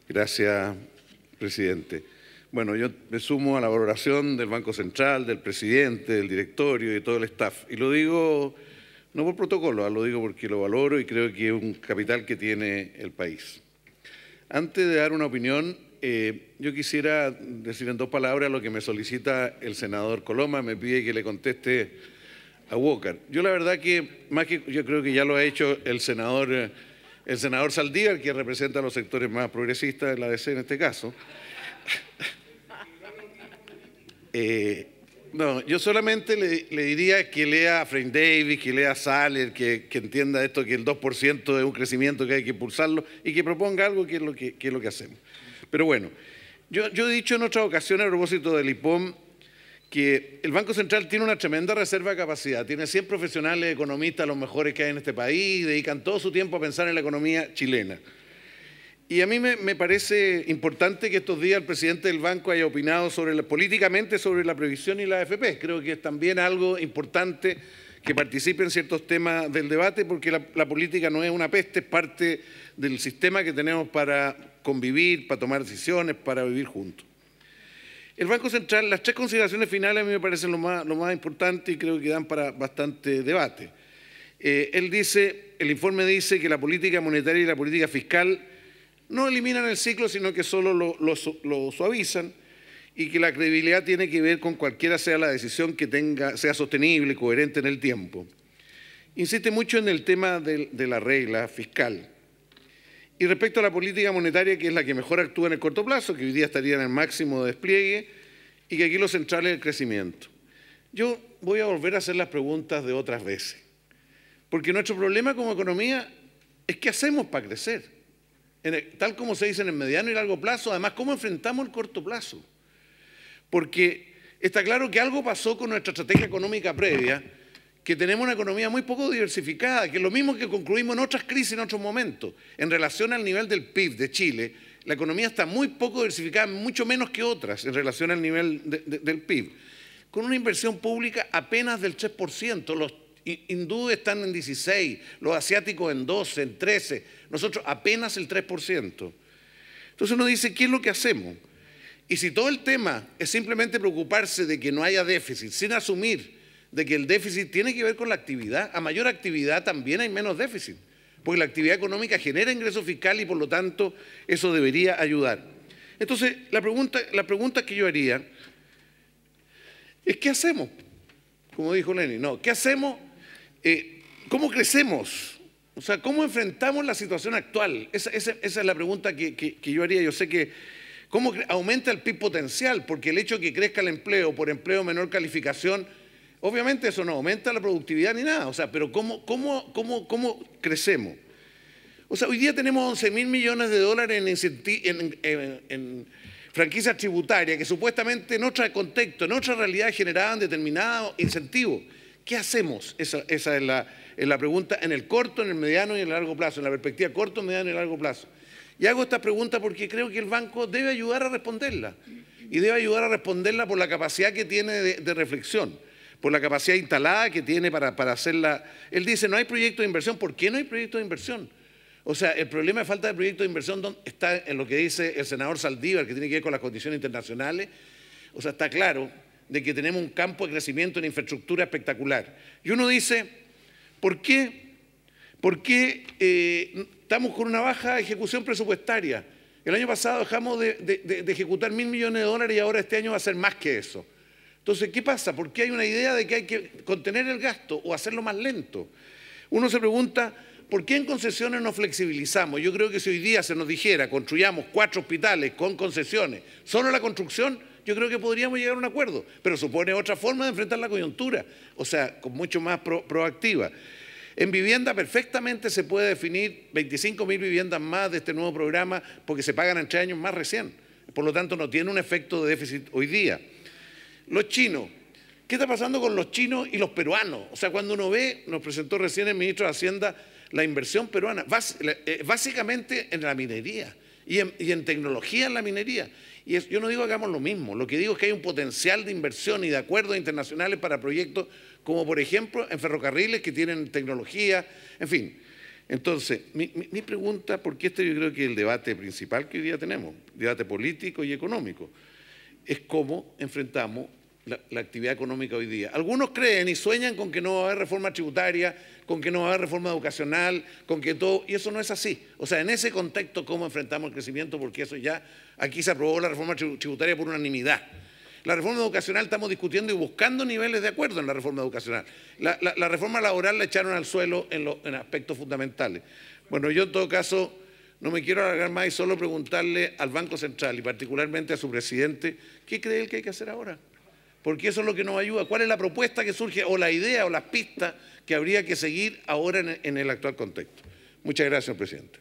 Gracias, presidente. Bueno, yo me sumo a la valoración del Banco Central, del presidente, del directorio y de todo el staff. Y lo digo no por protocolo, lo digo porque lo valoro y creo que es un capital que tiene el país. Antes de dar una opinión, yo quisiera decir en 2 palabras lo que me solicita el senador Coloma, me pide que le conteste a Walker. Yo la verdad que, más que yo creo que ya lo ha hecho el senador Saldívar, que representa a los sectores más progresistas de la ADC en este caso. No, yo solamente le diría que lea a Frank Davis, que lea a Saller, que entienda esto, que el 2% es un crecimiento que hay que impulsarlo y que proponga algo que es lo que hacemos. Pero bueno, yo he dicho en otras ocasiones a propósito del IPOM que el Banco Central tiene una tremenda reserva de capacidad, tiene 100 profesionales economistas, los mejores que hay en este país, dedican todo su tiempo a pensar en la economía chilena. Y a mí me parece importante que estos días el presidente del banco haya opinado políticamente sobre la previsión y la AFP. Creo que es también algo importante que participe en ciertos temas del debate, porque la política no es una peste, es parte del sistema que tenemos para convivir, para tomar decisiones, para vivir juntos. El Banco Central, las 3 consideraciones finales a mí me parecen lo más importante y creo que dan para bastante debate. El informe dice que la política monetaria y la política fiscal no eliminan el ciclo, sino que solo lo suavizan, y que la credibilidad tiene que ver con cualquiera sea la decisión que sea sostenible, coherente en el tiempo. Insiste mucho en el tema de la regla fiscal. Y respecto a la política monetaria, que es la que mejor actúa en el corto plazo, que hoy día estaría en el máximo de despliegue, y que aquí lo central es el crecimiento. Yo voy a volver a hacer las preguntas de otras veces, porque nuestro problema como economía es qué hacemos para crecer. Tal como se dice en el mediano y largo plazo, además, ¿cómo enfrentamos el corto plazo? Porque está claro que algo pasó con nuestra estrategia económica previa, que tenemos una economía muy poco diversificada, que es lo mismo que concluimos en otras crisis en otros momentos. En relación al nivel del PIB de Chile, la economía está muy poco diversificada, mucho menos que otras en relación al nivel del PIB. Con una inversión pública apenas del 3%, los hindúes están en 16, los asiáticos en 12, en 13, nosotros apenas el 3%. Entonces uno dice, ¿qué es lo que hacemos? Y si todo el tema es simplemente preocuparse de que no haya déficit, sin asumir de que el déficit tiene que ver con la actividad, a mayor actividad también hay menos déficit, porque la actividad económica genera ingreso fiscal y por lo tanto eso debería ayudar. Entonces la pregunta que yo haría es, ¿qué hacemos? Como dijo Lenin, no, ¿qué hacemos? ¿Cómo crecemos? O sea, ¿cómo enfrentamos la situación actual? Esa es la pregunta que yo haría. Yo sé que, ¿cómo aumenta el PIB potencial? Porque el hecho de que crezca el empleo por empleo de menor calificación, obviamente eso no aumenta la productividad ni nada. O sea, pero ¿cómo crecemos? O sea, hoy día tenemos 11.000 millones de dólares en franquicias tributarias que supuestamente en otro contexto, en otra realidad generaban determinados incentivos. ¿Qué hacemos? Esa es la pregunta en el corto, en el mediano y en el largo plazo, en la perspectiva corto, mediano y largo plazo. Y hago esta pregunta porque creo que el banco debe ayudar a responderla. Y debe ayudar a responderla por la capacidad que tiene de reflexión, por la capacidad instalada que tiene para hacerla. Él dice, no hay proyecto de inversión. ¿Por qué no hay proyecto de inversión? O sea, el problema de falta de proyecto de inversión está en lo que dice el senador Saldívar, que tiene que ver con las condiciones internacionales. O sea, está claro de que tenemos un campo de crecimiento en infraestructura espectacular. Y uno dice, ¿por qué estamos con una baja ejecución presupuestaria? El año pasado dejamos de ejecutar 1.000 millones de dólares y ahora este año va a ser más que eso. Entonces, ¿qué pasa? ¿Por qué hay una idea de que hay que contener el gasto o hacerlo más lento? Uno se pregunta, ¿por qué en concesiones no flexibilizamos? Yo creo que si hoy día se nos dijera, construyamos 4 hospitales con concesiones, solo la construcción, yo creo que podríamos llegar a un acuerdo, pero supone otra forma de enfrentar la coyuntura, o sea, con mucho más proactiva. En vivienda perfectamente se puede definir 25.000 viviendas más de este nuevo programa porque se pagan en 3 años más recién, por lo tanto no tiene un efecto de déficit hoy día. Los chinos, ¿qué está pasando con los chinos y los peruanos? O sea, cuando uno ve, nos presentó recién el ministro de Hacienda la inversión peruana, básicamente en la minería y en tecnología en la minería. Y yo no digo que hagamos lo mismo, lo que digo es que hay un potencial de inversión y de acuerdos internacionales para proyectos como por ejemplo en ferrocarriles que tienen tecnología, en fin. Entonces, mi pregunta, porque este yo creo que es el debate principal que hoy día tenemos, debate político y económico, es cómo enfrentamos la actividad económica hoy día. Algunos creen y sueñan con que no va a haber reforma tributaria, con que no va a haber reforma educacional, con que todo, y eso no es así. O sea, en ese contexto, ¿cómo enfrentamos el crecimiento? Porque eso ya, aquí se aprobó la reforma tributaria por unanimidad. La reforma educacional estamos discutiendo y buscando niveles de acuerdo en la reforma educacional. La reforma laboral la echaron al suelo en aspectos fundamentales. Bueno, yo en todo caso no me quiero alargar más y solo preguntarle al Banco Central y particularmente a su presidente, ¿qué cree él que hay que hacer ahora? Porque eso es lo que nos ayuda. ¿Cuál es la propuesta que surge o la idea o las pistas que habría que seguir ahora en el actual contexto? Muchas gracias, señor presidente.